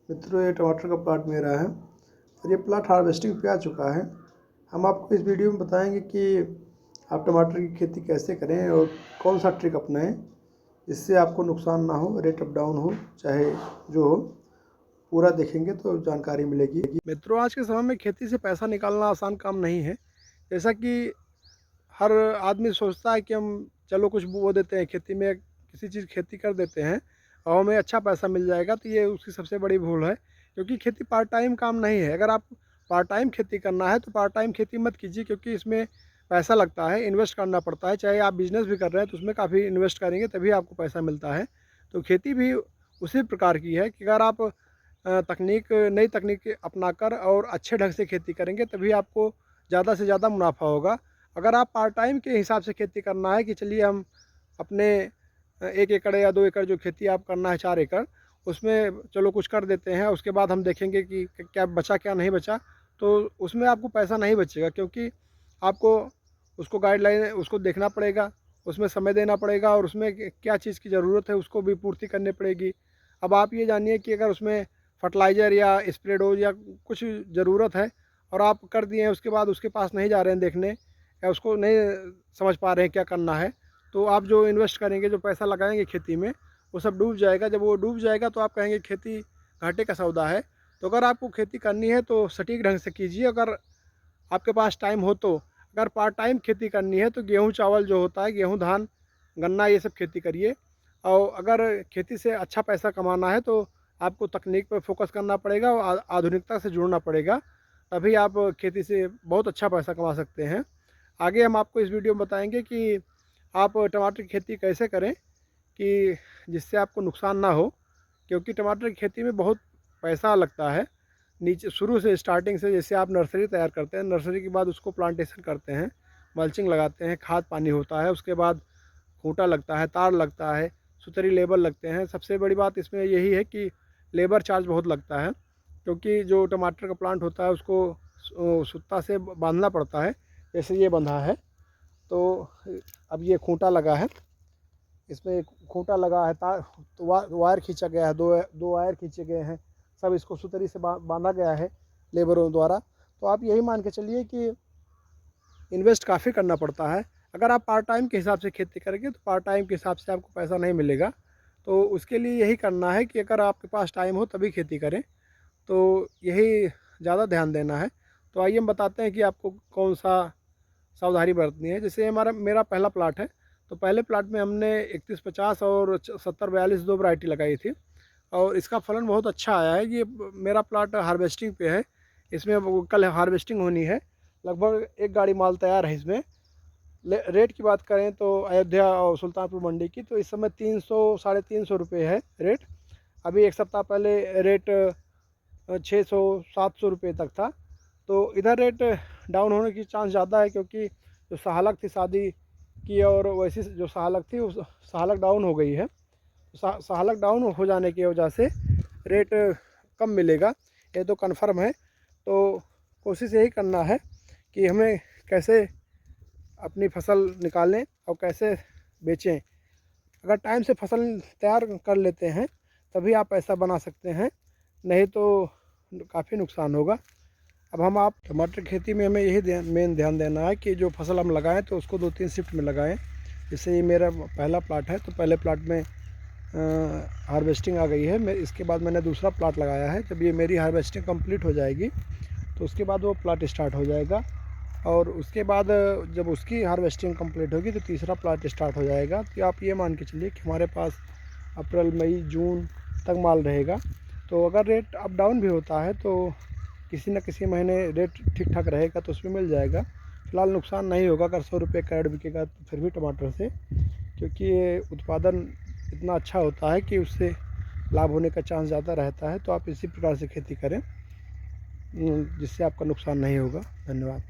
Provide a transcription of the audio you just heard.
मित्रों, ये टमाटर का प्लाट मेरा है और ये प्लाट हार्वेस्टिंग पे आ चुका है। हम आपको इस वीडियो में बताएंगे कि आप टमाटर की खेती कैसे करें और कौन सा ट्रिक अपनाएं जिससे आपको नुकसान ना हो, रेट अप डाउन हो, चाहे जो हो। पूरा देखेंगे तो जानकारी मिलेगी। मित्रों, आज के समय में खेती से पैसा निकालना आसान काम नहीं है। जैसा कि हर आदमी सोचता है कि हम चलो कुछ बो देते हैं खेती में, किसी चीज़ खेती कर देते हैं और हमें अच्छा पैसा मिल जाएगा, तो ये उसकी सबसे बड़ी भूल है। क्योंकि खेती पार्ट टाइम काम नहीं है। अगर आप पार्ट टाइम खेती करना है तो पार्ट टाइम खेती मत कीजिए, क्योंकि इसमें पैसा लगता है, इन्वेस्ट करना पड़ता है। चाहे आप बिजनेस भी कर रहे हैं तो उसमें काफ़ी इन्वेस्ट करेंगे तभी आपको पैसा मिलता है। तो खेती भी उसी प्रकार की है कि अगर आप नई तकनीक अपनाकर और अच्छे ढंग से खेती करेंगे तभी आपको ज़्यादा से ज़्यादा मुनाफा होगा। अगर आप पार्ट टाइम के हिसाब से खेती करना है कि चलिए हम अपने 1 एकड़ या 2 एकड़ जो खेती आप करना है, 4 एकड़, उसमें चलो कुछ कर देते हैं, उसके बाद हम देखेंगे कि क्या बचा क्या नहीं बचा, तो उसमें आपको पैसा नहीं बचेगा। क्योंकि आपको उसको गाइडलाइन उसको देखना पड़ेगा, उसमें समय देना पड़ेगा और उसमें क्या चीज़ की ज़रूरत है उसको भी पूर्ति करनी पड़ेगी। अब आप ये जानिए कि अगर उसमें फर्टिलाइज़र या स्प्रे डोज या कुछ ज़रूरत है और आप कर दिए हैं, उसके बाद उसके पास नहीं जा रहे हैं देखने या उसको नहीं समझ पा रहे हैं क्या करना है, तो आप जो इन्वेस्ट करेंगे, जो पैसा लगाएंगे खेती में, वो सब डूब जाएगा। जब वो डूब जाएगा तो आप कहेंगे खेती घाटे का सौदा है। तो अगर आपको खेती करनी है तो सटीक ढंग से कीजिए। अगर आपके पास टाइम हो तो, अगर पार्ट टाइम खेती करनी है तो गेहूँ चावल जो होता है, गेहूँ धान गन्ना, ये सब खेती करिए। और अगर खेती से अच्छा पैसा कमाना है तो आपको तकनीक पर फोकस करना पड़ेगा और आधुनिकता से जुड़ना पड़ेगा, तभी आप खेती से बहुत अच्छा पैसा कमा सकते हैं। आगे हम आपको इस वीडियो में बताएंगे कि आप टमाटर की खेती कैसे करें कि जिससे आपको नुकसान ना हो। क्योंकि टमाटर की खेती में बहुत पैसा लगता है, नीचे शुरू से स्टार्टिंग से। जैसे आप नर्सरी तैयार करते हैं, नर्सरी के बाद उसको प्लांटेशन करते हैं, मल्चिंग लगाते हैं, खाद पानी होता है, उसके बाद खूंटा लगता है, तार लगता है, सुतरी लेबर लगते हैं। सबसे बड़ी बात इसमें यही है कि लेबर चार्ज बहुत लगता है, क्योंकि जो टमाटर का प्लांट होता है उसको सुत्ता से बांधना पड़ता है। जैसे ये बंधा है, तो अब ये खूंटा लगा है, इसमें खूंटा लगा है, तार तो वायर खींचा गया है, दो वायर खींचे गए हैं, सब इसको सुतरी से बांधा गया है लेबरों द्वारा। तो आप यही मान के चलिए कि इन्वेस्ट काफ़ी करना पड़ता है। अगर आप पार्ट टाइम के हिसाब से खेती करेंगे तो पार्ट टाइम के हिसाब से आपको पैसा नहीं मिलेगा। तो उसके लिए यही करना है कि अगर आपके पास टाइम हो तभी खेती करें, तो यही ज़्यादा ध्यान देना है। तो आइए हम बताते हैं कि आपको कौन सा सावधानी बरतनी है। जैसे मेरा पहला प्लाट है, तो पहले प्लाट में हमने 3150 और 7042 दो वैरायटी लगाई थी और इसका फलन बहुत अच्छा आया है। ये मेरा प्लाट हार्वेस्टिंग पे है, इसमें कल हार्वेस्टिंग होनी है। लगभग 1 गाड़ी माल तैयार है इसमें। रेट की बात करें तो अयोध्या और सुल्तानपुर मंडी की, तो इस समय 300 साढ़े 300 रुपये है रेट। अभी 1 सप्ताह पहले रेट 600 700 रुपये तक था। तो इधर रेट डाउन होने की चांस ज़्यादा है, क्योंकि जो सहालक थी शादी की और वैसी जो सहालक थी उस सहालक डाउन हो गई है। सहालक डाउन हो जाने की वजह से रेट कम मिलेगा, ये तो कन्फर्म है। तो कोशिश यही करना है कि हमें कैसे अपनी फसल निकालें और कैसे बेचें। अगर टाइम से फसल तैयार कर लेते हैं तभी आप पैसा बना सकते हैं, नहीं तो काफ़ी नुकसान होगा। अब आप टमाटर खेती में हमें यही मेन ध्यान देना है कि जो फसल हम लगाएं तो उसको 2-3 शिफ्ट में लगाएं। जैसे ये मेरा पहला प्लाट है, तो पहले प्लाट में हार्वेस्टिंग आ गई है। मैं इसके बाद मैंने दूसरा प्लाट लगाया है। जब ये मेरी हार्वेस्टिंग कंप्लीट हो जाएगी तो उसके बाद वो प्लाट स्टार्ट हो जाएगा, और उसके बाद जब उसकी हार्वेस्टिंग कंप्लीट होगी तो तीसरा प्लाट स्टार्ट हो जाएगा। तो आप ये मान के चलिए कि हमारे पास अप्रैल मई जून तक माल रहेगा। तो अगर रेट अप डाउन भी होता है तो किसी न किसी महीने रेट ठीक ठाक रहेगा तो उसमें मिल जाएगा। फिलहाल नुकसान नहीं होगा। अगर 100 रुपये कैरेट बिकेगा तो फिर भी टमाटर से, क्योंकि ये उत्पादन इतना अच्छा होता है कि उससे लाभ होने का चांस ज़्यादा रहता है। तो आप इसी प्रकार से खेती करें जिससे आपका नुकसान नहीं होगा। धन्यवाद।